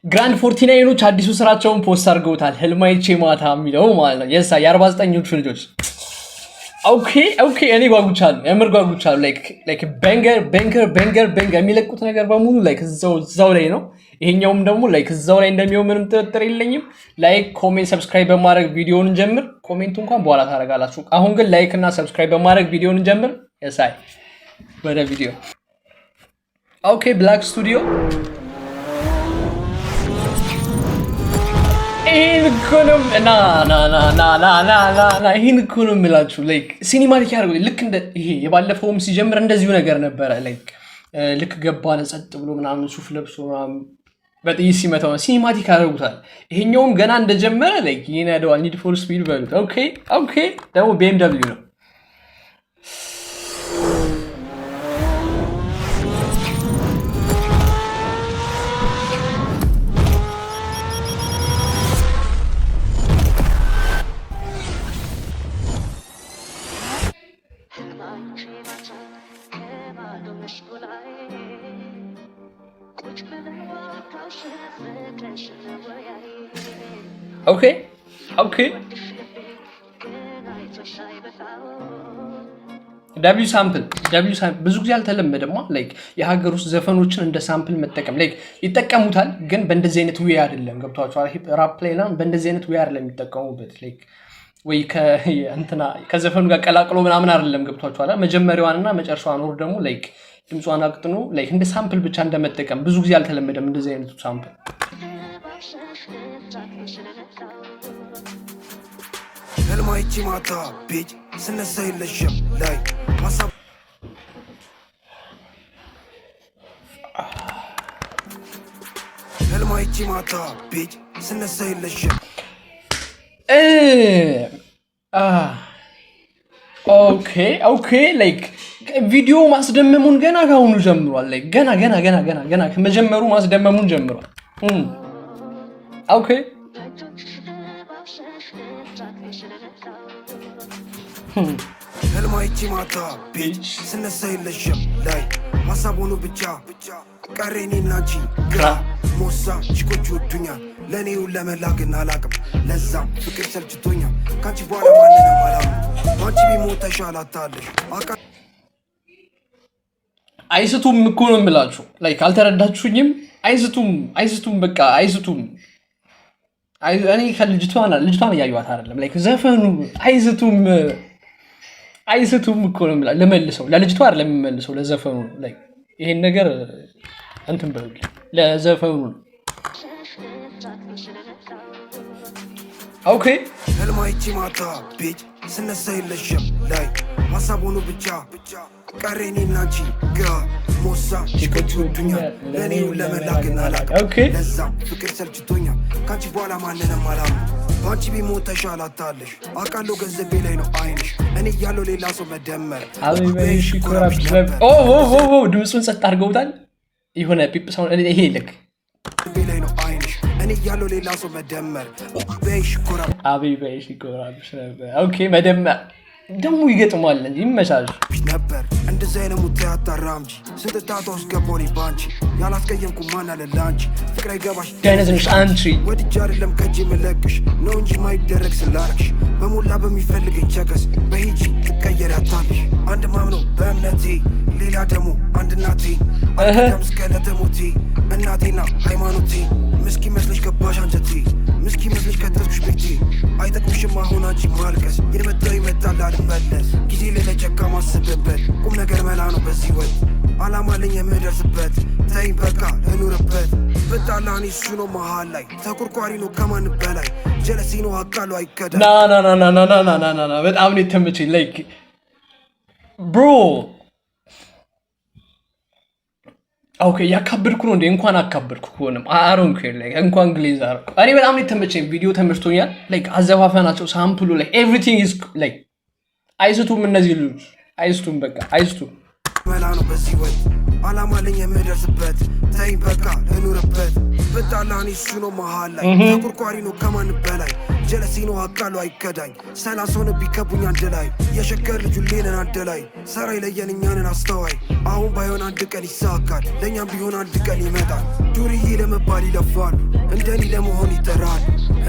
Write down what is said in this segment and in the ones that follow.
ግራንድ 49ኖች አዲሱ ስራቸውን ፖስት አድርገውታል። ህልማይቼ ማታ የሚለው ማለት ነው። የሳ የ49ኞቹ ልጆች ኦኬ እኔ ጓጉቻለሁ፣ የምር ጓጉቻለሁ። ላይክ ባንገር የሚለቁት ነገር በሙሉ ላይክ እዛው ላይ ነው። ይሄኛውም ደግሞ ላይክ እዛው ላይ እንደሚሆን ምንም ጥርጥር የለኝም። ላይክ ኮሜንት ሰብስክራይብ በማድረግ ቪዲዮውን ጀምር። ኮሜንቱ እንኳን በኋላ ታደርጋላችሁ። አሁን ግን ላይክ እና ሰብስክራይብ በማድረግ ቪዲዮውን ጀምር። የሳይ ወደ ቪዲዮ ኦኬ ብላክ ስቱዲዮ ይህን እኮ ነው የምላችሁ። ላይክ ሲኒማቲክ ያደርጉ ልክ እንደ ይሄ የባለፈውም ሲጀምር እንደዚሁ ነገር ነበረ። ላይክ ልክ ገባነ ጸጥ ብሎ ምናምን ሱፍ ለብሶ ምናምን በጥይት ሲመታው ሲኒማቲክ ያደርጉታል። ይሄኛውም ገና እንደጀመረ ላይክ ይነደዋል። ኒድ ፎር ስፒድ በሉት። ኦኬ ደግሞ BMW ነው። ኦኬ ደብሊው ሳምፕል ብዙ ጊዜ አልተለመደማ። ላይክ የሀገር ውስጥ ዘፈኖችን እንደ ሳምፕል መጠቀም ላይክ ይጠቀሙታል፣ ግን በእንደዚህ አይነት ዌይ አይደለም። ገብቷቸዋል። ራፕ ላይ ና በእንደዚህ አይነት ዌይ አይደለም የሚጠቀሙበት። ላይክ ወይ ከዘፈኑ ጋር ቀላቅሎ ምናምን አይደለም። ገብቷቸዋል። መጀመሪያዋንና መጨረሻዋን ወር ደግሞ ላይክ ድምጿን አቅጥኖ ላይክ እንደ ሳምፕል ብቻ እንደመጠቀም ብዙ ጊዜ አልተለመደም እንደዚህ አይነቱ ሳምፕል። ህልማይቼ ማታ ቤጅ ስነሳ የለሽም ላይ ማሳብ ህልማይቼ ማታ ቤጅ ስነሳ የለሽም ኦኬ ላይክ ቪዲዮ ማስደመሙን ገና ካሁኑ ጀምሯል። ላይክ ገና ከመጀመሩ ማስደመሙን ጀምሯል። ኦኬ ህልማይቼ ማታ ቤጅ ስነሳ የለሽም ላይ ሀሳብ ሆኖ ብቻ ቀሬኔና አንቺ ግራ ሞሳ ችኮች ወዱኛል ለእኔው ለመላግን አላቅም ለዛም ፍቅር ሰልችቶኛል ከአንቺ በኋላ ማንንም አላም አንቺ ቢሞት ተሻላታለሽ አይስቱም እኮ ነው የምላችሁ። ላይክ አልተረዳችሁኝም? አይስቱም በቃ አይስቱም። እኔ ከልጅቷን እያዩዋት አይደለም። ላይክ ዘፈኑ አይስቱም እኮ ነው የምላችሁ። ለመልሰው ለልጅቷ አይደለም የሚመልሰው ለዘፈኑ ነው። ላይክ ይሄን ነገር እንትን በሉ ለዘፈኑ ነው። ኦኬ ህልማይቼ ማታ ቤጅ ስነሳ የለሽም ላይ ሀሳብ ሆኖ ብቻ ቀሬኔና አንቺ ግራ ሞሳ ችኮች ወዱኛል ለእኔው ለመላግን አላቅም ለዛም ፍቅር ሰልችቶኛል ከአንቺ በኋላ ማንንም አላም በአንቺ ቢሞት ተሻላታለሽ አውቃለሁ ገንዘቤ ላይ ነው አይንሽ እኔ እያለሁ ሌላ ሰው መደመር ድምፁን ጸጥ አድርገውታል። የሆነ ፒፕ ሳውንድ ይሄ ልክ ላይ ነው አይንሽ እኔ እያለሁ ሌላ ሰው መደመር በይሽ ኮራብሽ ነበር። ኦኬ መደመር ደግሞ ይገጥማል እንጂ ይመቻል ነበር እንደዛ አይነሙት ያታራምጂ ስንጥታቷ ውስጥ ገባኔ ባንቺ ያላስቀየምኩ ማን አለ ላንቺ ፍቅር አይገባሽ ዳይነዝንሽ አንቺ ወድጄ አይደለም ከእጄ መለቅሽ ነው እንጂ ማይደረግ ስላረግሽ በሞላ በሚፈልገኝ ቸከስ በሂጂ ትቀየር ያታለሽ አንድ ማምነው በእምነቴ ሌላ ደግሞ አንድ እናቴ አንተም እስከለተሞቴ እናቴና ሃይማኖቴ ምስኪ መስለሽ ገባሽ አንጀቴ ምስኪ መስለሽ ከተትኩሽ ቤቴ አይጠቅምሽም አሁን አንቺ ማልቀስ የመጣው ይመጣል አልመለስ ጊዜ ለለጨካ ማስብበት ቁም ነገር መላ ነው በዚህ ወጥ አላማ ለኝ የምደርስበት ተይ በቃ እኑርበት ብጣላኔ እሱ ነው መሃል ላይ ተቆርቋሪ ነው ከማን በላይ ጀለሲ ነው አቃሉ አይከዳ ና በጣም ነው የተመቸኝ ላይክ ብሮ ኦኬ ያካብድኩ ነው እንዴ? እንኳን አካብድኩ ሆነም አሮን ከለ ላይክ እንኳን ግሌዝ አረ እኔ በጣም ነው የተመቸኝ። ቪዲዮ ተመችቶኛል። ላይክ አዘፋፈናቸው ሳምፕሉ ላይ ኤቭሪቲንግ ኢዝ ላይክ አይስቱም እነዚህ ልጆች አይስቱም በቃ አይስቱም መላ ነው በዚህ ወይ አላማ ለኝ የምደርስበት ተይ በቃ ልኑርበት ብጣላኔ እሱ ነው መሃል ላይ ተቆርቋሪ ነው ከማን በላይ ጀለሲ ነው አቃሉ አይከዳኝ ሰላሶን ቢከቡኝ አንድ ላይ የሸከር ልጁ ሌለን አንድ ላይ ሰራይ ለየን እኛንን አስተዋይ አሁን ባይሆን አንድ ቀን ይሳካል ለእኛም ቢሆን አንድ ቀን ይመጣል ዱርዬ ለመባል ይለፋሉ እንደኔ ለመሆን ይጠራሉ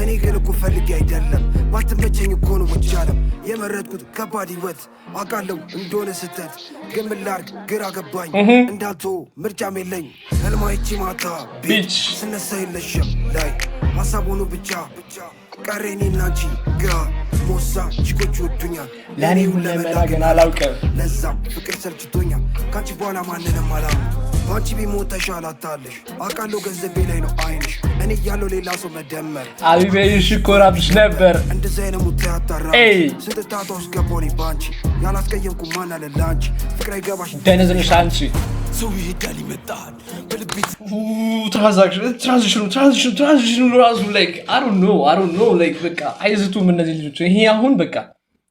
እኔ ግን እኮ ፈልጌ አይደለም ባትመቸኝ እኮ ነው ወጃለም የመረጥኩት ከባድ ህይወት አውቃለሁ እንደሆነ ስተት ግን ምን ላድርግ ግራ ገባኝ እንዳልቶ ምርጫም የለኝ ህልማይቺ ማታ ቢች ስነሳ የለሽም ላይ ሀሳብ ሆኖ ብቻ ቀሬኔና አንቺ ግራ ሞሳ ቺኮች ወዱኛል ለኔ ሁለመና ገና አላውቅም ለዛም ፍቅር ሰልችቶኛል ካንቺ በኋላ ማንንም አላምንም ባንቺ ቢሞት ተሻላታለሽ አውቃለሁ ገንዘቤ ላይ ነው አይንሽ እኔ ያለው ሌላ ሰው መደመር አቢቤሽ ኮራብሽ ነበር እንደዚህ አይነት ሙት ያጣራ ስንት ታታ ውስጥ ገባሁኝ ባንቺ ያላስቀየምኩ ማን አለ ላንቺ ፍቅር አይገባሽ ደነዝነሽ አንቺ ሰው ይሄዳል ይመጣል በልቤት ትራንዚሽኑ ራሱ ላይክ I don't know ላይክ በቃ አይዝቱም እነዚህ ልጆች ይሄ አሁን በቃ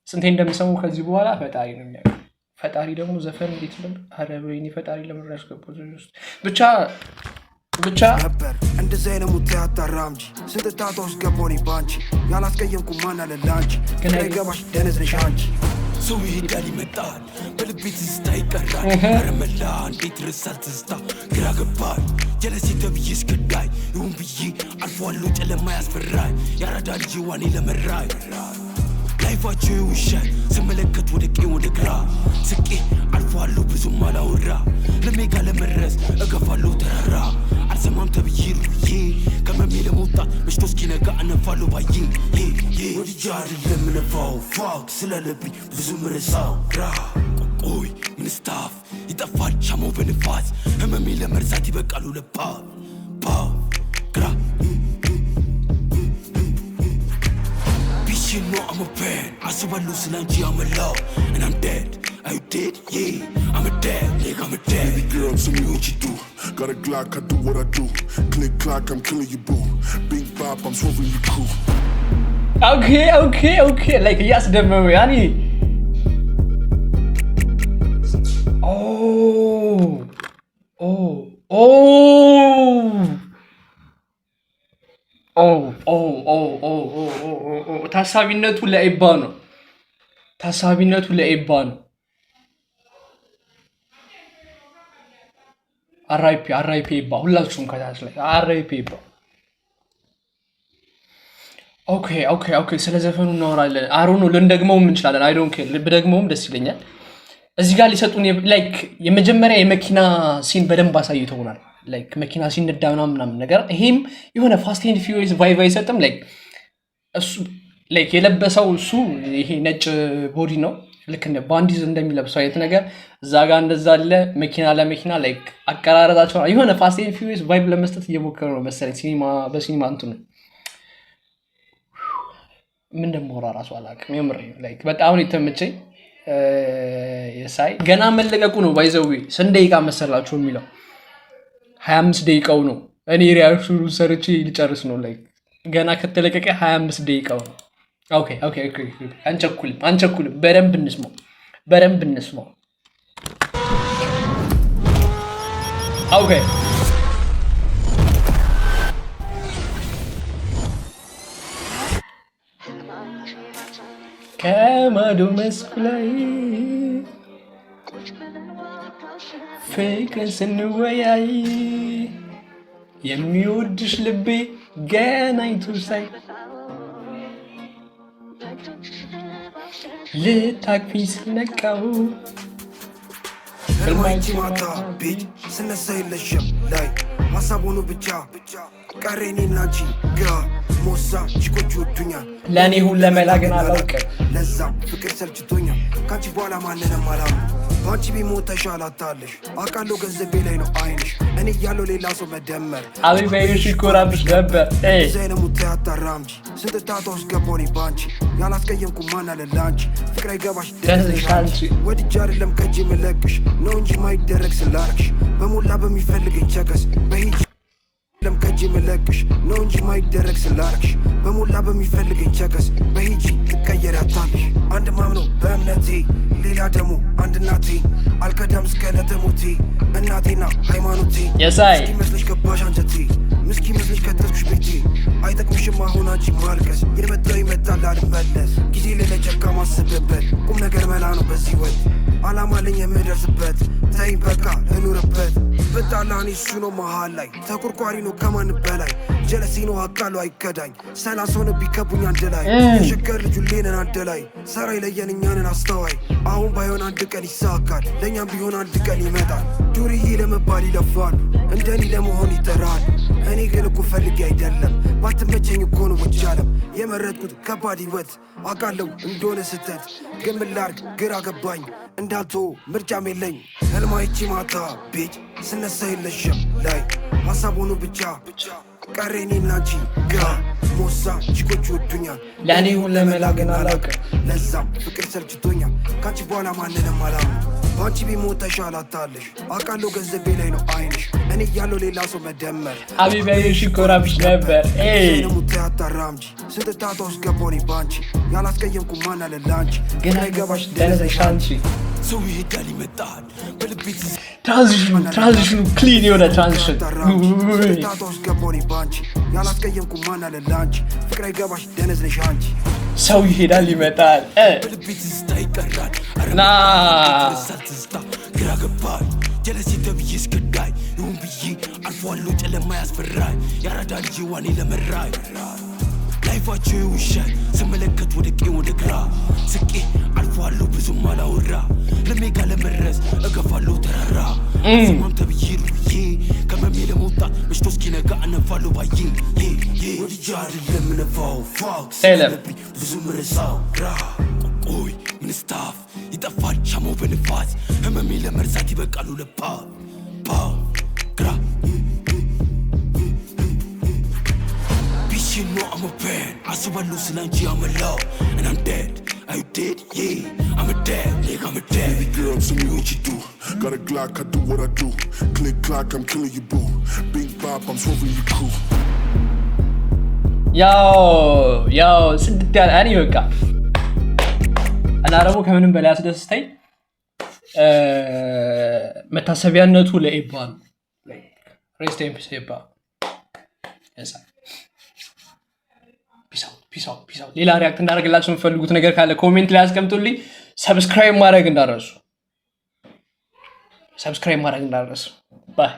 ስንቴ እንደምሰሙ ከዚህ በኋላ ፈጣሪ ነው የሚያውቀው ፈጣሪ ደግሞ ዘፈን እንዴት ነበር አረ ወይኔ ፈጣሪ ለምን ያስገባው ብቻ ነበር እንደዚህ አይነት ሙት ያጣራምጂ ስንት ታታ ውስጥ ገባሁኝ ባንቺ ያላስቀየምኩ ማን አለ ላንቺ ፍቅር አይገባሽ ደነዝነሽ አንቺ ሰው ይሄዳል ይመጣል በልቤ ትዝታ ይቀራል ረመላ እንዴት ረሳል ትዝታ ግራ ገባኝ ጀለሴ ተብዬ እስከዳይ ይሁን ብዬ አልፏለሁ ጨለማ ያስፈራኝ ያራዳ ልጅ ዋኔ ለመራኝ ላይፋቸው ይውሻል ስመለከት ወደ ቀኝ ወደ ግራ ስቄ አልፏለሁ ብዙም አላወራ ለሜጋ ለመድረስ እገፋለሁ ተራራ አልሰማም ተብዬ ሩዬ ከመሜ ለመውጣት መሽቶ እስኪነጋ እነፋለሁ ባዬ ወድጃ አይደለም ነፋው ፋክ ስለለብኝ ብዙ ምረሳው ግራ ቆይ ምንስታፍ ይጠፋል ሻማው በንፋስ ህመሜ ለመርሳት ይበቃሉ ለፓ ግራ You know I'm a bad I saw I lose and I'm in love And I'm dead Are you dead? Yeah I'm a dead nigga I'm a dead Baby girl tell me what you do Got a Glock I do what I do Click clock I'm killing you boo Big bop I'm swerving you cool Okay like yes ደመው ያኒ ታሳቢነቱ ለኤባ ነው አራይፒ ኤባ ሁላችሁም ከታች ላይ አራይፒ ኤባ ኦኬ ስለ ዘፈኑ እናወራለን አሮን ነው ልንደግመው እንችላለን አይ ዶንት ኬር ልብደግመውም ደስ ይለኛል እዚህ ጋር ሊሰጡን ላይክ የመጀመሪያ የመኪና ሲን በደንብ አሳይተውናል ላይክ መኪና ሲነዳ ምናምን ነገር ይሄም የሆነ ፋስት ኤንድ ፊውሪየስ ቫይብ አይሰጥም ላይክ እሱ ላይክ የለበሰው እሱ ይሄ ነጭ ቦዲ ነው ልክ እንደ ባንዲዝ እንደሚለብሰው አይነት ነገር እዛ ጋር እንደዛ አለ መኪና ለመኪና ላይክ አቀራረጣቸው የሆነ ፋስት ኤንድ ፊውሪየስ ቫይብ ለመስጠት እየሞከሩ ነው መሰለኝ በሲኒማ እንትኑ ምን እንደምወራ ራሱ አላውቅም የምሬ ላይክ በጣም ነው የተመቸኝ የሳይ ገና መለቀቁ ነው ባይዘው ስንት ደቂቃ መሰላችሁ የሚለው 25 ደቂቃው ነው እኔ ሪአክሽኑ ሰርቼ ልጨርስ ነው ላይክ ገና ከተለቀቀ 25 ደቂቃው ነው ኦኬ አንቸኩልም በደንብ እንስማው ኦኬ ከማዶ መስኩ ላይ ፍቅርን ስንወያይ የሚወድሽ ልቤ ገናይቱ ሳይ ልታቅፊኝ ስነቃው ህልማይቺ ማታ ቤት ስነሳ የለሽም ላይ ሀሳብ ሆኖ ብቻ ቀሬኔና አንቺ ግራ ሞሳ ቺኮች ወዱኛል ለኔ ሁለመና ግን አላውቅም ለዛም ፍቅር ሰልችቶኛል ካንቺ በኋላ ማንንም አላምንም ባንቺ ቢሞት ተሻላታለሽ አውቃለሁ ገንዘቤ ላይ ነው አይንሽ እኔ ያለው ሌላ ሰው መደመር አቢቤሽ ኮራብሽ ነበር ዘይነ ሙት ያጣራምጂ ስንት ታታ ውስጥ ገባሁኝ ባንቺ ያላስቀየምኩ ማን አለ ላንቺ ፍቅር አይገባሽ ደነዝነሽ አንቺ ወድጃ አይደለም ከእጄ መለቅሽ ነው እንጂ ማይደረግ ስላረግሽ በሞላ በሚፈልገኝ ቸከስ በሂጅ ለም ከጂ መለቅሽ ነው እንጂ ማይደረግ ስላረክሽ በሞላ በሚፈልገኝ ቸከስ በሂጂ ትቀየራታለሽ አንድ ማምነው በእምነቴ ሌላ ደግሞ አንድ እናቴ አልከዳም እስከ ለተሞቴ እናቴና ሃይማኖቴ የሳይ መስለሽ ገባሽ አንጀቴ ምስኪ መስለሽ ከተስኩሽ ቤቴ አይጠቅምሽም አሁን አንቺ ማልቀስ የመጣው ይመጣል አልመለስ ጊዜ ለለጨካ ማስብበት ቁም ነገር መላ ነው በዚህ ወት አላማ ለኝ የምደርስበት ተይ በቃ እኑርበት በጣላኔ እሱ ነው መሃል ላይ ተቆርቋሪ ነው ከማን በላይ ጀለሲ ነው አቃሉ አይከዳኝ ሰላሳ ሆነ ቢከቡኝ አንድ ላይ የሸገር ልጁ ሌነን አንድ ላይ ሰራ ይለየን እኛንን አስተዋይ አሁን ባይሆን አንድ ቀን ይሳካል ለእኛም ቢሆን አንድ ቀን ይመጣል ዱርዬ ለመባል ይለፋል እንደኔ ለመሆን ይጠራል እኔ ግን እኮ ፈልጌ አይደለም ባትመቸኝ እኮ ነው ወቻለም የመረጥኩት ከባድ ህይወት አውቃለሁ እንደሆነ ስተት ግን ምን ላድርግ ግራ ገባኝ እንዳልቶ ምርጫም የለኝ ህልማይቺ ማታ ቤት ስነሳ የለሽም ላይ ሀሳብ ሆኖ ብቻ ቀሬኔም ላንቺ ግራ ሞሳ ቺኮች ወዱኛል ለእኔ ሁን ለመላገን አላውቅም ለዛም ፍቅር ሰልችቶኛል ካንቺ በኋላ ማንንም አላምንም ባንቺ ቢሞት ተሻላታለሽ አውቃለሁ ገንዘቤ ላይ ነው አይንሽ እኔ እያለሁ ሌላ ሰው መደመር ሀቢባዬ ሽኮራብሽ ነበር ሙታ ያጣራምጂ ስንት ጣጣ ውስጥ ገባሁኝ ባንቺ ያላስቀየምኩ ማን አለ ላንቺ ግን አይገባሽ ደነዘሽ አንቺ ሰው ይሄዳል ይመጣል በልቤ ትራንዚሽኑ ክሊን የሆነ ትራንዚሽን ጣጣ ውስጥ ገባሁኝ ባንቺ ያላስቀየምኩ ማን አለ ላንቺ ፍቅር አይገባሽ ደነዝነሽ አንቺ ሰው ይሄዳል ይመጣል በልቤ ትዝታ ይቀራል ና ትዝታ ግራ ገባኝ ጀለሴ ተብዬ እስክዳይ ይሁን ብዬ አልፏለሁ ጨለማ ያስፈራኝ ያራዳ ልጅ ዋኔ ለመራኝ ላይፋቸው ይውሻል ስመለከት ወደ ቀኝ ወደ ግራ ስቄ አልፏለሁ ብዙም አላወራ ለሜጋ ለመድረስ እገፋለሁ ተራራ ስማም ተብዬ ሩዬ ከመሜ ለመውጣት መሽቶ እስኪነጋ እነፋለሁ ባዬ ወድጃ አይደለም ነፋው ፋክስ ብዙ ምርሳው ግራ ቆይ ምንስታፍ ይጠፋል ሻማው በንፋስ ህመሜ ለመርሳት ይበቃሉ ለፓ ግራ You know I'm a fan, I saw a loose and I'm a love, and I'm dead. Are you dead? Yeah, I'm a dead, nigga, I'm a dead. Baby girl, tell me what you do. Got a Glock, I do what I do. Click, clock, I'm killing you, boo. Big bop, I'm swerving you, crew. Yo, ስድት ያለ እኔ በቃ እና ደግሞ ከምንም በላይ አስደስተኝ መታሰቢያነቱ ለኤባ ነው። ሬስት ኢን ፒስ ኤባ። ፒስ አውት። ሌላ ሪያክት እንዳደርግላችሁ የምትፈልጉት ነገር ካለ ኮሜንት ላይ አስቀምጡልኝ። ሰብስክራይብ ማድረግ እንዳትረሱ። ባይ